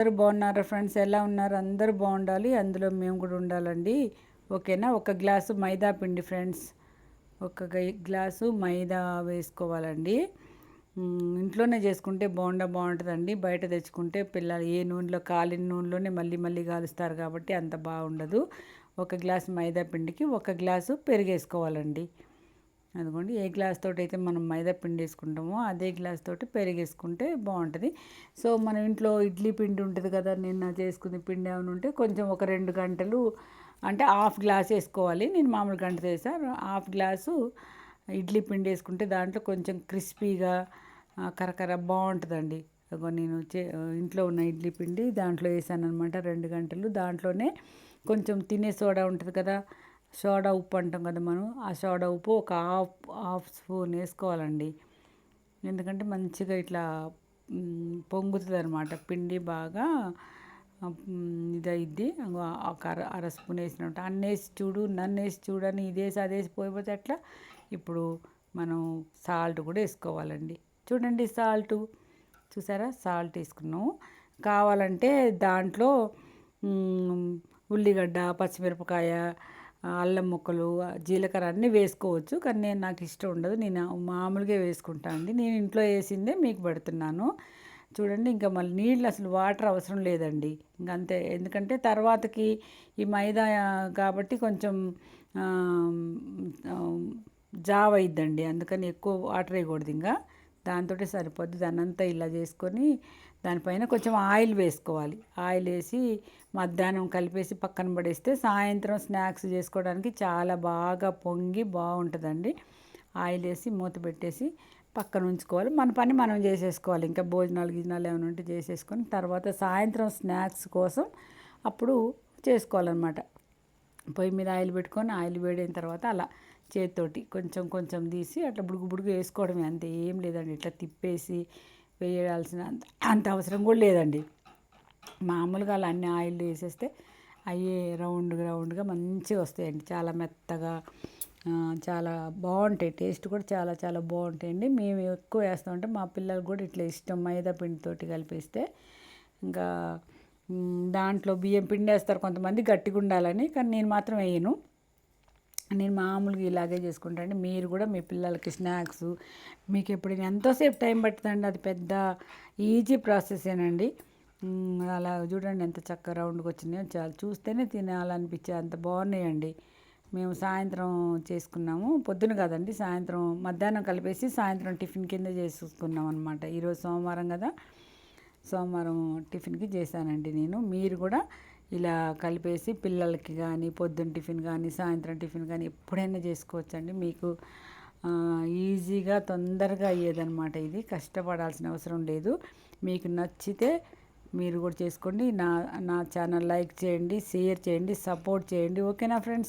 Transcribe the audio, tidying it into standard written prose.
అందరూ బాగున్నారా ఫ్రెండ్స్? ఎలా ఉన్నారు? అందరూ బాగుండాలి, అందులో మేము కూడా ఉండాలండి. ఓకేనా? ఒక గ్లాసు మైదా పిండి ఫ్రెండ్స్, ఒక గ్లాసు మైదా వేసుకోవాలండి. ఇంట్లోనే చేసుకుంటే బాగుంటుందండి. బయట తెచ్చుకుంటే పిల్లలు ఏ నూనెలో, కాలిన నూనెలోనే మళ్ళీ మళ్ళీ కాలుస్తారు కాబట్టి అంత బాగుండదు. ఒక గ్లాసు మైదా పిండికి ఒక గ్లాసు పెరిగేసుకోవాలండి. అదిగోండి, ఏ గ్లాస్ తోటి అయితే మనం మైదా పిండి వేసుకుంటామో అదే గ్లాస్ తోటి పెరిగేసుకుంటే బాగుంటుంది. సో మనం ఇంట్లో ఇడ్లీ పిండి ఉంటుంది కదా, నిన్న చేసుకునే పిండి ఏమైనా ఉంటే కొంచెం ఒక 2 గంటలు, అంటే హాఫ్ గ్లాస్ వేసుకోవాలి. నేను మామూలు గంట వేసాను. హాఫ్ గ్లాసు ఇడ్లీ పిండి వేసుకుంటే దాంట్లో కొంచెం క్రిస్పీగా కరకర బాగుంటుందండి. నేను ఇంట్లో ఉన్న ఇడ్లీ పిండి దాంట్లో వేసాను అనమాట 2 గంటలు. దాంట్లోనే కొంచెం తినే సోడా ఉంటుంది కదా, సోడా ఉప్పు అంటాం కదా మనం, ఆ సోడా ఉప్పు ఒక హాఫ్ స్పూన్ వేసుకోవాలండి. ఎందుకంటే మంచిగా ఇట్లా పొంగుతుంది అనమాట పిండి బాగా. ఇదైద్ది ఒక అర స్పూన్ వేసినట్టు. అన్నేసి చూడు, నన్నేసి చూడని ఇదేసి అదేసి పోయిపోతే అట్లా. ఇప్పుడు మనం సాల్ట్ కూడా వేసుకోవాలండి. చూడండి, సాల్ట్ చూసారా, సాల్ట్ వేసుకున్నాము. కావాలంటే దాంట్లో ఉల్లిగడ్డ, పచ్చిమిరపకాయ, అల్లం ముక్కలు, జీలకర్ర అన్నీ వేసుకోవచ్చు. కానీ నాకు ఇష్టం ఉండదు, నేను మామూలుగా వేసుకుంటాను అండి. నేను ఇంట్లో వేసిందే మీకు పెడుతున్నాను. చూడండి, ఇంకా మళ్ళీ నీళ్ళు అసలు వాటర్ అవసరం లేదండి, ఇంకంతే. ఎందుకంటే తర్వాతకి ఈ మైదా కాబట్టి కొంచెం జావ అయిద్దండి, అందుకని ఎక్కువ వాటర్ వేయకూడదు. ఇంకా దాంతో సరిపోద్ది. దాన్నంతా ఇలా చేసుకొని దానిపైన కొంచెం ఆయిల్ వేసుకోవాలి. ఆయిల్ వేసి మధ్యాహ్నం కలిపేసి పక్కన పడేస్తే సాయంత్రం స్నాక్స్ చేసుకోవడానికి చాలా బాగా పొంగి బాగుంటుందండి. ఆయిల్ వేసి మూత పెట్టేసి పక్కన ఉంచుకోవాలి. మన పని మనం చేసేసుకోవాలి. ఇంకా భోజనాలు గిజనాలు ఏమైనా ఉంటే చేసేసుకొని తర్వాత సాయంత్రం స్నాక్స్ కోసం అప్పుడు చేసుకోవాలన్నమాట. పొయ్యి మీద ఆయిల్ పెట్టుకొని ఆయిల్ వేడైన తర్వాత అలా చేతితోటి కొంచెం కొంచెం తీసి అట్లా బుడుగు బుడుగు వేసుకోవడమే, అంతే. ఏం లేదండి, ఇట్లా తిప్పేసి వేయాల్సిన అంత అవసరం కూడా లేదండి. మామూలుగా అలా అన్ని ఆయిల్ వేసేస్తే అవి రౌండ్గా మంచిగా వస్తాయండి, చాలా మెత్తగా. చాలా బాగుంటాయి, టేస్ట్ కూడా చాలా చాలా బాగుంటాయండి. మేము ఎక్కువ వేస్తామంటే మా పిల్లలకు కూడా ఇట్లా ఇష్టం, మైదా పిండితోటి కలిపిస్తే. ఇంకా దాంట్లో బియ్యం పిండి వేస్తారు కొంతమంది గట్టిగా ఉండాలని, కానీ నేను మాత్రం వేయను. నేను మామూలుగా ఇలాగే చేసుకుంటాను. మీరు కూడా మీ పిల్లలకి స్నాక్స్, మీకు ఎప్పుడైనా ఎంతోసేపు టైం పడుతుందండి, అది పెద్ద ఈజీ ప్రాసెసేనండి. అలా చూడండి ఎంత చక్కగా రౌండ్గా వచ్చినాయో, చాలా చూస్తేనే తినాలనిపించే అంత బాగున్నాయండి. మేము సాయంత్రం చేసుకున్నాము, పొద్దున కాదండి, సాయంత్రం మధ్యాహ్నం కలిపేసి సాయంత్రం టిఫిన్ కింద చేసుకున్నాం అనమాట. ఈరోజు సోమవారం కదా, సోమవారం టిఫిన్కి చేశానండి నేను. మీరు కూడా ఇలా కలిపేసి పిల్లలకి కానీ పొద్దున్న టిఫిన్ కానీ సాయంత్రం టిఫిన్ కానీ ఎప్పుడైనా చేసుకోవచ్చండి. మీకు ఈజీగా తొందరగా అయ్యేదన్నమాట. ఇది కష్టపడాల్సిన అవసరం లేదు. మీకు నచ్చితే మీరు కూడా చేసుకోండి. నా ఛానల్ లైక్ చేయండి, షేర్ చేయండి, సపోర్ట్ చేయండి. ఓకేనా ఫ్రెండ్స్?